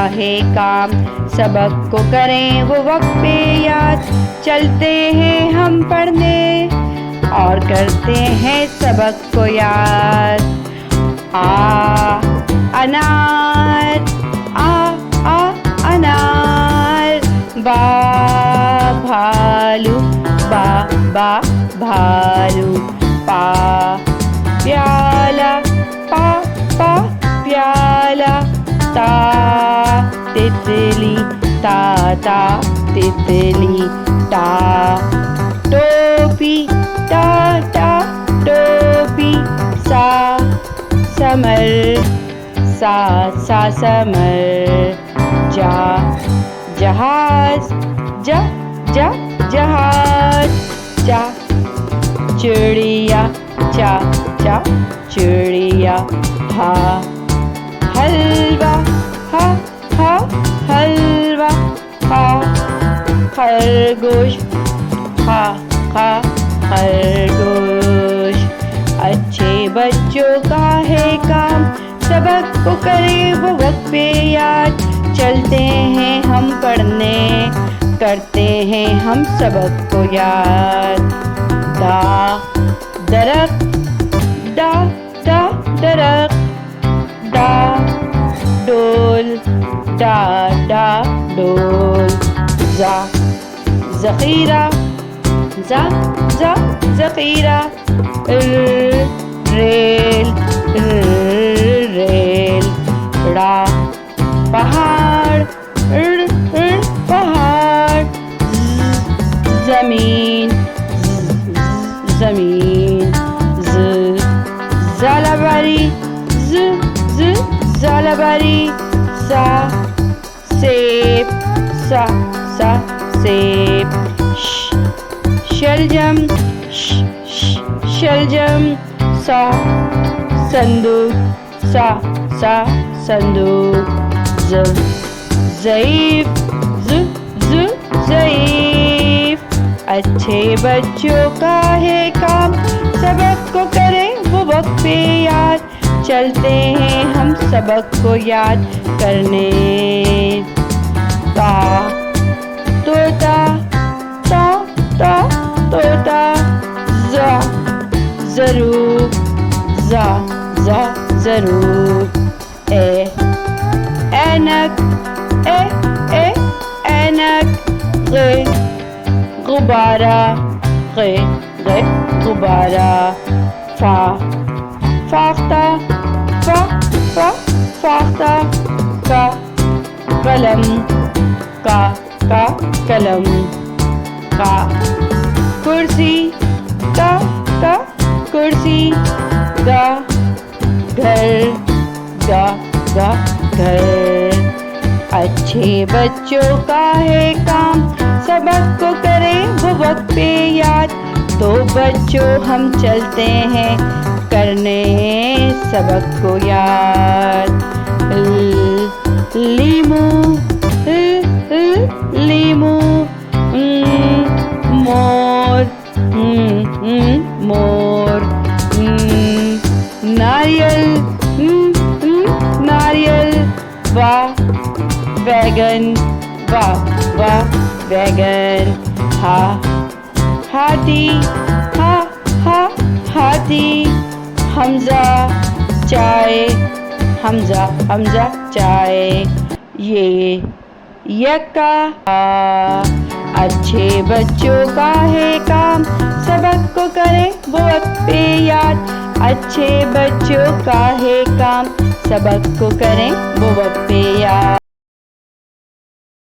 है काम सबक को करें वो वक्त पे याद, चलते हैं हम पढ़ने और करते हैं सबक को याद। अनार, अनार, भालू, भालू, प्याला, प्याला, तितली, तितली, टोपी, टोपी, समर, समर, जहाज, जहाज, चिड़िया, चिड़िया, हलवा, हलवा, खरगोश, खरगोश। अच्छे बच्चों का है काम सबक को करे वो वक्त पे याद, चलते हैं हम पढ़ने करते हैं हम सबक को याद। दरख्त, दरख्त, डोल, डोल, ज़ख़ीरा, ज़ख़ीरा, रेल, रेल, पहाड़, पहाड़, ज़मीन, ज़मीन, ज़ालाबारी, ज़ालाबारी, सेब, सेब, शलजम, शलजम, संदूक, संदूक, ज़ईफ़, ज़ईफ़। अच्छे बच्चों का है काम सबक को करें वो वक्त पे याद, चलते हैं हम सबक को याद करने। तोता, तोता, ज़रूर, ज़रूर, ऐनक, ऐनक, गुब्बारा, गुब्बारा, फाख्ता, फाख्ता, कलम, कलम, कुर्सी, कुर्सी, घर, घर। अच्छे बच्चों का है काम सबक को करें वो वक्त पे याद, तो बच्चों हम चलते हैं करने सबक को याद। लीमू, लीमू, मोर, मोर, नारियल, नारियल, वैगन, वैगन, हाथी, हाथी, हमजा, चाय, हमजा, चाय, ये यक्का। अच्छे बच्चों का है काम सबक को करें वो वक्त पे याद, अच्छे बच्चों का है काम सबक को करें वो वक्त पे याद।